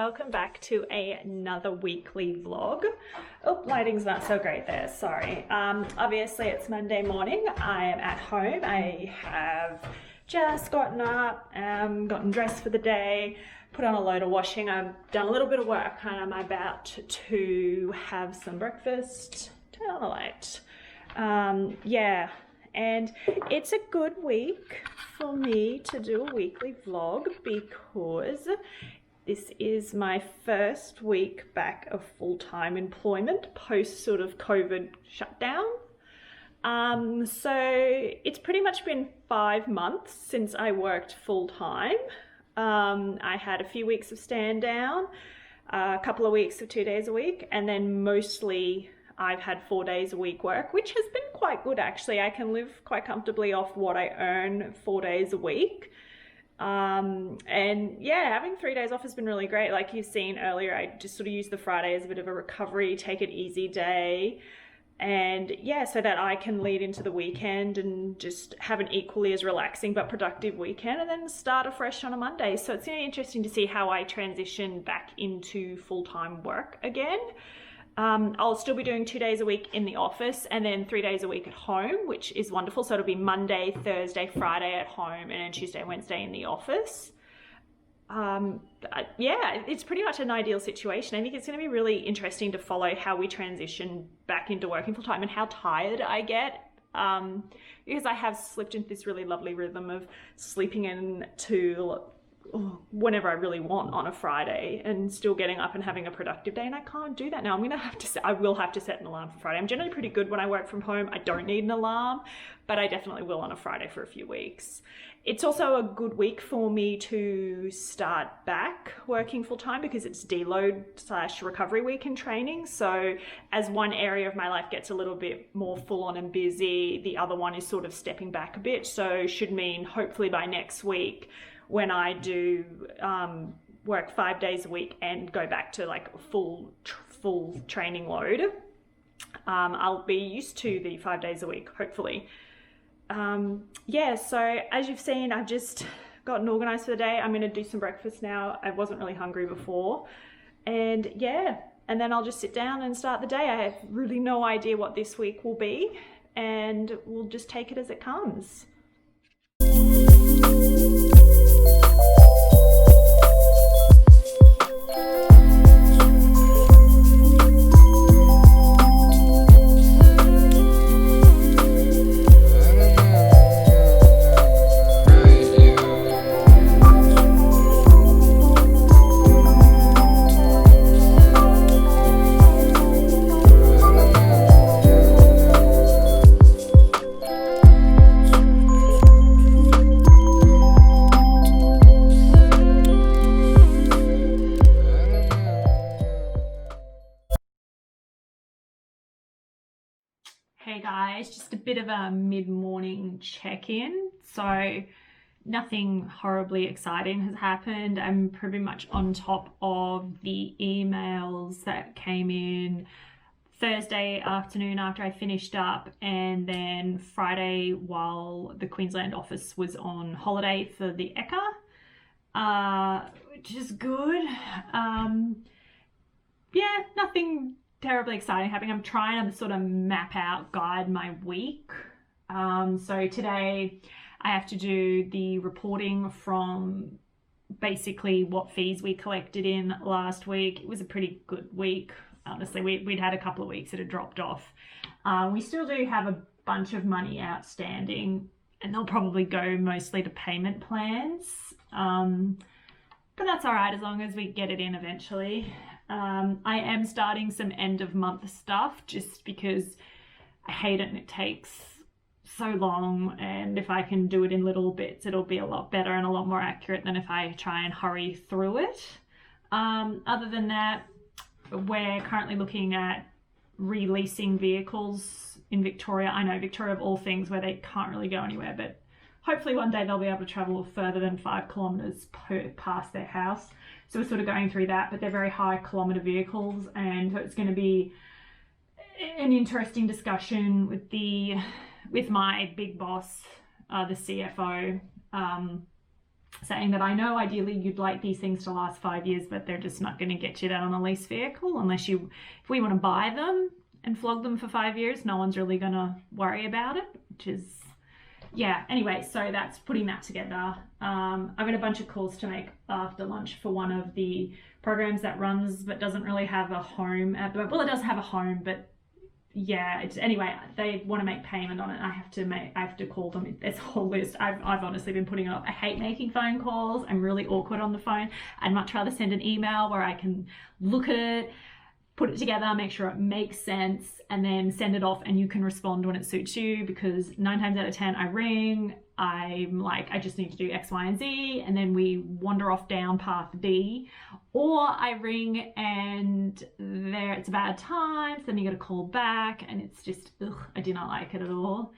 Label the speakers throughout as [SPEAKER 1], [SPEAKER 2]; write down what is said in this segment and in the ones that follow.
[SPEAKER 1] welcome back to another weekly vlog. Oh, lighting's not so great there, sorry. Obviously it's Monday morning. I am at home. I have just gotten up, gotten dressed for the day, put on a load of washing. I've done a little bit of work and I'm about to have some breakfast. Turn on the light. Yeah, and it's a good week for me to do a weekly vlog because this is my first week back of full-time employment post sort of COVID shutdown. So it's pretty much been 5 months since I worked full-time. I had a few weeks of stand down, a couple of weeks of 2 days a week, and then mostly I've had 4 days a week work, which has been quite good actually. I can live quite comfortably off what I earn 4 days a week. And yeah, having 3 days off has been really great. Like you've seen earlier, I just sort of use the Friday as a bit of a recovery, take it easy day. And yeah, so that I can lead into the weekend and just have an equally as relaxing but productive weekend and then start afresh on a Monday. So it's really interesting to see how I transition back into full-time work again. I'll still be doing 2 days a week in the office and then 3 days a week at home, which is wonderful. So it'll be Monday, Thursday, Friday at home, and then Tuesday, Wednesday in the office. Yeah, it's pretty much an ideal situation. I think it's going to be really interesting to follow how we transition back into working full time and how tired I get. Because I have slipped into this really lovely rhythm of sleeping in to whenever I really want on a Friday and still getting up and having a productive day, and I can't do that now. I will have to set an alarm for Friday. I'm generally pretty good when I work from home. I don't need an alarm, but I definitely will on a Friday for a few weeks. It's also a good week for me to start back working full time because it's deload / recovery week in training. So as one area of my life gets a little bit more full on and busy, the other one is sort of stepping back a bit. So should mean hopefully by next week, when I do work 5 days a week and go back to like full training load, I'll be used to the 5 days a week, hopefully. Yeah, so as you've seen, I've just gotten organized for the day. I'm going to do some breakfast now. I wasn't really hungry before. And yeah, and then I'll just sit down and start the day. I have really no idea what this week will be, and we'll just take it as it comes. Hey guys, just a bit of a mid-morning check-in. So nothing horribly exciting has happened. I'm pretty much on top of the emails that came in Thursday afternoon after I finished up, and then Friday while the Queensland office was on holiday for the ECA, which is good. Yeah, nothing terribly exciting happening. I'm trying to sort of guide my week. So today I have to do the reporting from basically what fees we collected in last week. It was a pretty good week. Honestly, we'd had a couple of weeks that had dropped off. We still do have a bunch of money outstanding, and they'll probably go mostly to payment plans. But that's all right as long as we get it in eventually. I am starting some end of month stuff just because I hate it and it takes so long, and if I can do it in little bits it'll be a lot better and a lot more accurate than if I try and hurry through it. Other than that, we're currently looking at releasing vehicles in Victoria. I know Victoria of all things where they can't really go anywhere, but hopefully one day they'll be able to travel further than 5 kilometres past their house. So we're sort of going through that, but they're very high kilometre vehicles, and so it's going to be an interesting discussion with my big boss, the CFO, saying that I know ideally you'd like these things to last 5 years, but they're just not going to get you that on a lease vehicle unless if we want to buy them and flog them for 5 years, no one's really going to worry about it, which is, yeah. Anyway, so that's putting that together. I've got a bunch of calls to make after lunch for one of the programs that runs but doesn't really have a home at the moment. Well, it does have a home, but yeah, anyway, they want to make payment on it. I have to call them. There's a whole list. I've honestly been putting it off. I hate making phone calls. I'm really awkward on the phone. I'd much rather send an email where I can look at it, put it together, make sure it makes sense, and then send it off and you can respond when it suits you, because 9 times out of 10 I ring, I'm like, I just need to do X, Y, and Z, and then we wander off down path D, or I ring and it's a bad time, so then you got to call back, and it's just, ugh, I do not like it at all.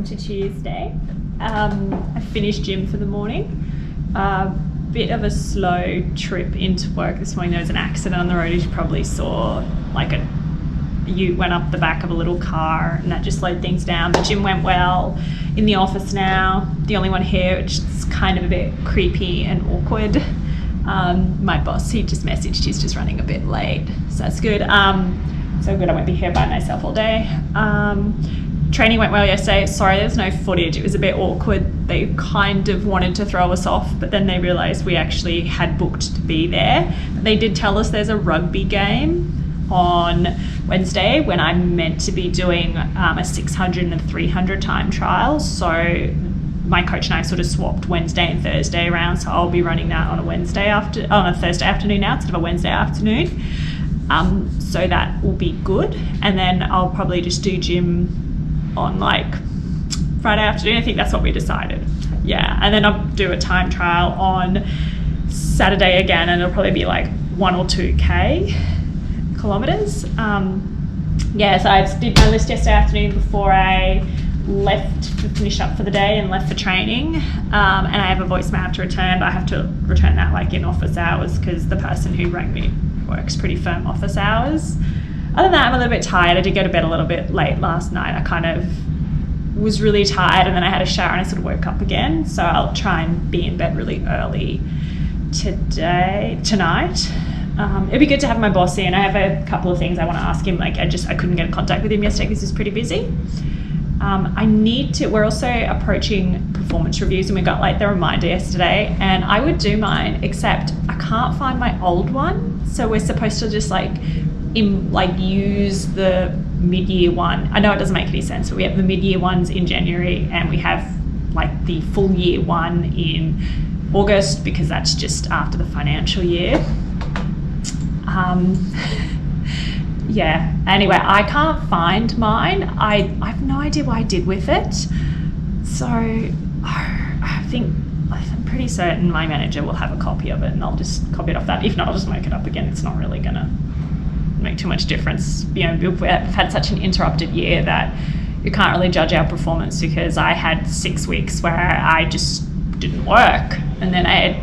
[SPEAKER 1] To Tuesday. I finished gym for the morning. Bit of a slow trip into work this morning. There was an accident on the road, as you probably saw. You went up the back of a little car and that just slowed things down. The gym went well. In the office now, the only one here, which is kind of a bit creepy and awkward. My boss, he just messaged, he's just running a bit late, so that's good. So good, I won't be here by myself all day. Training went well yesterday. Sorry, there's no footage. It was a bit awkward. They kind of wanted to throw us off, but then they realised we actually had booked to be there. They did tell us there's a rugby game on Wednesday when I'm meant to be doing a 600 and a 300 time trial. So my coach and I sort of swapped Wednesday and Thursday around. So I'll be running that on a Thursday afternoon now instead of a Wednesday afternoon. So that will be good. And then I'll probably just do gym on Friday afternoon. I think that's what we decided. Yeah, and then I'll do a time trial on Saturday again, and it'll probably be 1 or 2 kilometers. So I did my list yesterday afternoon before I left to finish up for the day and left for training, and I have a voicemail to return, but I have to return that in office hours because the person who rang me works pretty firm office hours. Other than that, I'm a little bit tired. I did go to bed a little bit late last night. I kind of was really tired, and then I had a shower and I sort of woke up again. So I'll try and be in bed really early tonight. It'd be good to have my boss in. I have a couple of things I want to ask him. I couldn't get in contact with him yesterday because he's pretty busy. We're also approaching performance reviews, and we got the reminder yesterday, and I would do mine, except I can't find my old one. So we're supposed to just use the mid-year one. I know it doesn't make any sense, but we have the mid-year ones in January, and we have the full year one in August, because that's just after the financial year. Yeah, anyway, I can't find mine. I have no idea what I did with it. So I think I'm pretty certain my manager will have a copy of it, and I'll just copy it off that. If not, I'll just make it up again. It's not really gonna make too much difference. You know, we've had such an interrupted year that you can't really judge our performance, because I had 6 weeks where I just didn't work, and then I had,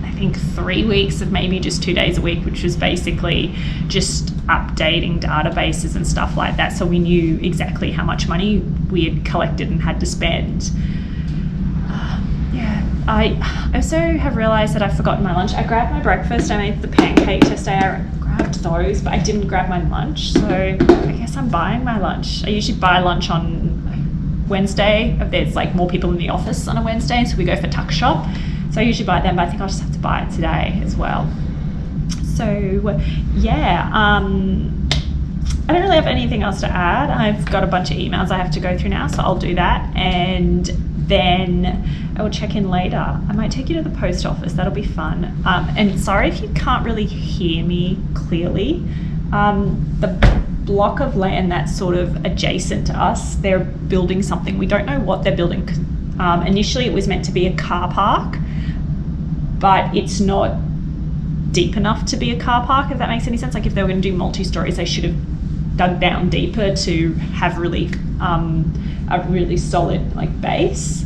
[SPEAKER 1] I think, 3 weeks of maybe just 2 days a week, which was basically just updating databases and stuff like that, so we knew exactly how much money we had collected and had to spend. I also have realised that I've forgotten my lunch. I grabbed my breakfast. I made the pancakes yesterday. I grabbed those, but I didn't grab my lunch, so I guess I'm buying my lunch. I usually buy lunch on Wednesday. There's like more people in the office on a Wednesday, so we go for tuck shop. So I usually buy it then, but I think I'll just have to buy it today as well. So yeah, I don't really have anything else to add. I've got a bunch of emails I have to go through now, so I'll do that, and then I will check in later. I might take you to the post office. That'll be fun. And sorry if you can't really hear me clearly. The block of land that's sort of adjacent to us, they're building something. We don't know what they're building. Initially it was meant to be a car park, but it's not deep enough to be a car park, if that makes any sense. Like if they were going to do multi-stories, they should have dug down deeper to have really a really solid like base.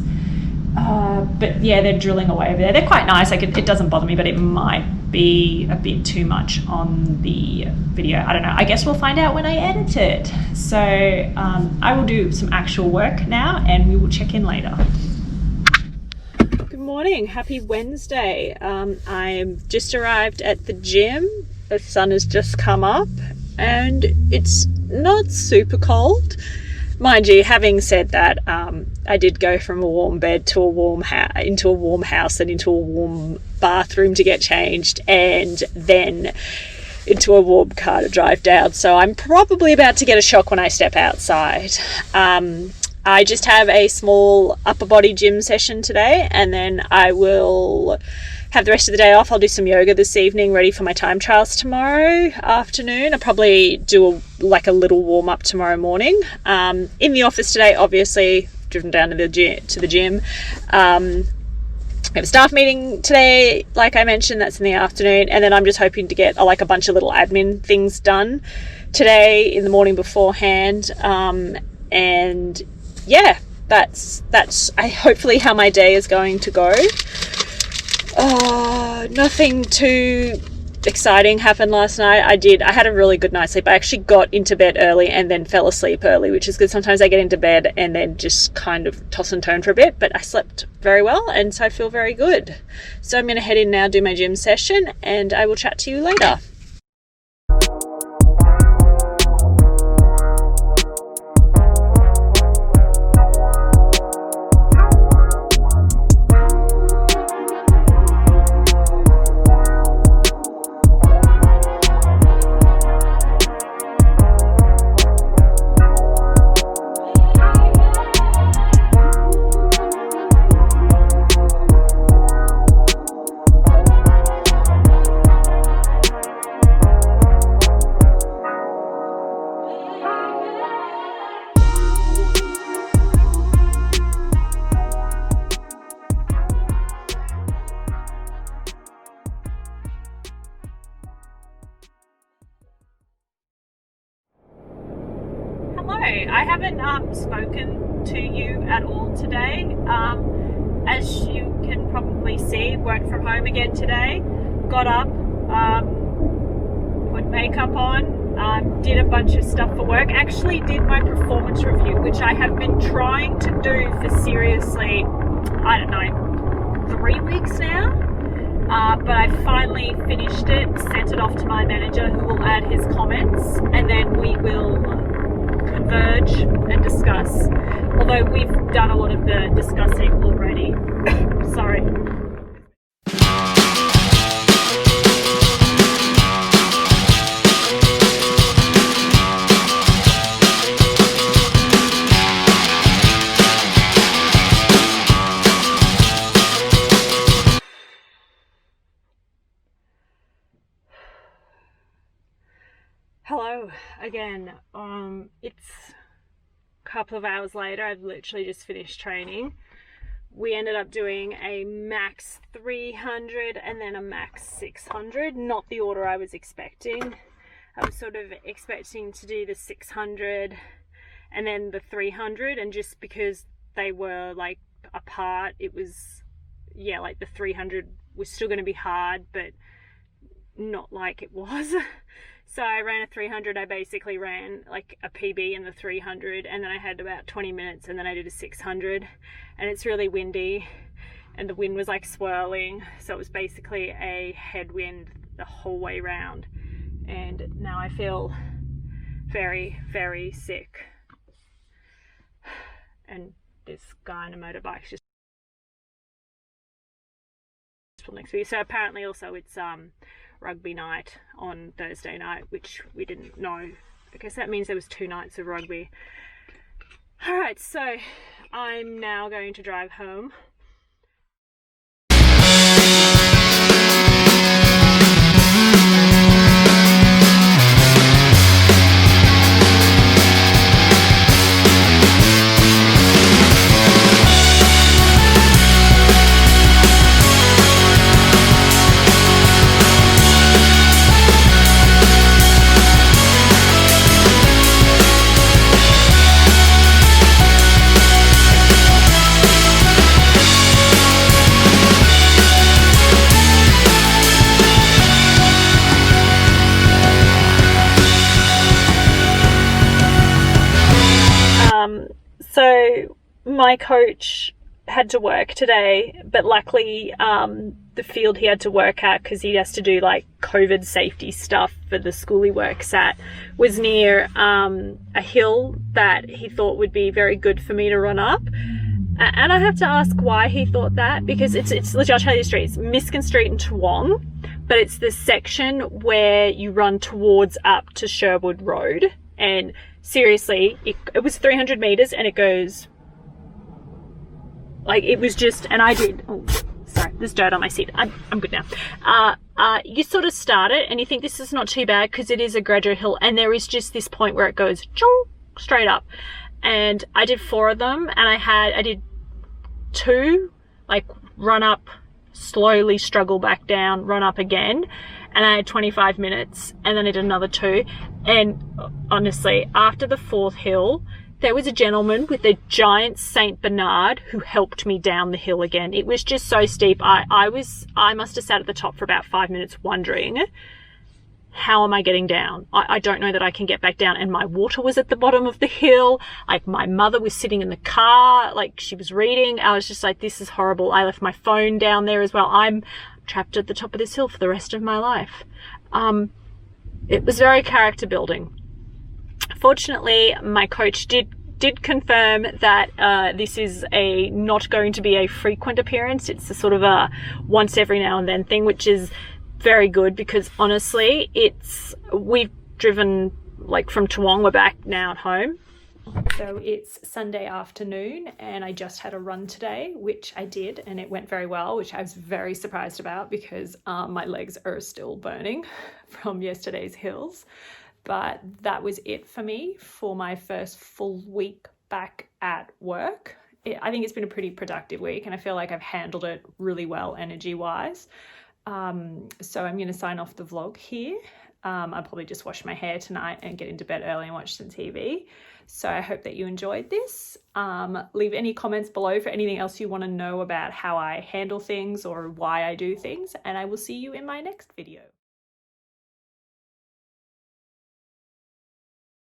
[SPEAKER 1] But yeah, they're drilling away over there. They're quite nice. Like it doesn't bother me, but it might be a bit too much on the video. I don't know. I guess we'll find out when I edit it. So I will do some actual work now, and we will check in later. Good morning. Happy Wednesday. I've just arrived at the gym. The sun has just come up and it's not super cold. Mind you, having said that, I did go from a warm bed to a warm into a warm house and into a warm bathroom to get changed, and then into a warm car to drive down. So I'm probably about to get a shock when I step outside. I just have a small upper body gym session today, and then I will have the rest of the day off. I'll do some yoga this evening, ready for my time trials tomorrow afternoon. I'll probably do a little warm up tomorrow morning. In the office today, obviously, driven down to the gym. We have a staff meeting today, like I mentioned, that's in the afternoon, and then I'm just hoping to get a bunch of little admin things done today in the morning beforehand. And yeah, that's hopefully how my day is going to go. Nothing too exciting happened last night. I had a really good night's sleep. I actually got into bed early and then fell asleep early, which is good. Sometimes I get into bed and then just kind of toss and turn for a bit, but I slept very well, and so I feel very good. So I'm going to head in now, do my gym session, and I will chat to you later. I haven't spoken to you at all today. As you can probably see, worked from home again today. Got up, put makeup on, did a bunch of stuff for work. Actually did my performance review, which I have been trying to do for seriously, I don't know, 3 weeks now. But I finally finished it, sent it off to my manager, who will add his comments, and then we will converge and discuss. Although we've done a lot of the discussing already. Sorry. Hello again. It's a couple of hours later. I've literally just finished training. we ended up doing a max 300 and then a max 600, not the order I was expecting. I was sort of expecting to do the 600 and then the 300, and just because they were like apart, it was, yeah, like the 300 was still going to be hard, but not like it was. So I ran a 300. I basically ran like a PB in the 300, and then I had about 20 minutes, and then I did a 600. And it's really windy, and the wind was like swirling, so it was basically a headwind the whole way round. And now I feel very, very sick. And this guy on a motorbike just next to me. So apparently also it's rugby night on Thursday night, which we didn't know. I guess that means there was 2 nights of rugby. Alright, so I'm now going to drive home. So my coach had to work today, but luckily the field he had to work at, because he has to do like COVID safety stuff for the school he works at, was near a hill that he thought would be very good for me to run up. And I have to ask why he thought that, because it's legit, I'll tell you the street. It's Miskin Street in Toowong, but it's the section where you run towards up to Sherwood Road. And seriously, it was 300 meters, and it goes like, it was just, and I did, oh sorry, there's dirt on my seat, I'm good now. You sort of start it and you think this is not too bad because it is a gradual hill, and there is just this point where it goes straight up. And I did 4 of them, and I did 2 like run up, slowly struggle back down, run up again, and I had 25 minutes, and then I did another 2. And honestly, after the 4th hill, there was a gentleman with a giant Saint Bernard who helped me down the hill again. It was just so steep. I must have sat at the top for about 5 minutes wondering, how am I getting down? I don't know that I can get back down. And my water was at the bottom of the hill. Like, my mother was sitting in the car, like she was reading. I was just like, this is horrible. I left my phone down there as well. I'm trapped at the top of this hill for the rest of my life. It was very character building. Fortunately, my coach did confirm that this is not going to be a frequent appearance. It's a sort of a once every now and then thing, which is very good, because honestly, we've driven like from Toowong, we're back now at home. So it's Sunday afternoon, and I just had a run today, which I did, and it went very well, which I was very surprised about, because my legs are still burning from yesterday's hills. But that was it for me for my first full week back at work. I think it's been a pretty productive week, and I feel like I've handled it really well energy-wise. So I'm going to sign off the vlog here. I'll probably just wash my hair tonight and get into bed early and watch some TV. So I hope that you enjoyed this. Leave any comments below for anything else you want to know about how I handle things or why I do things, and I will see you in my next video.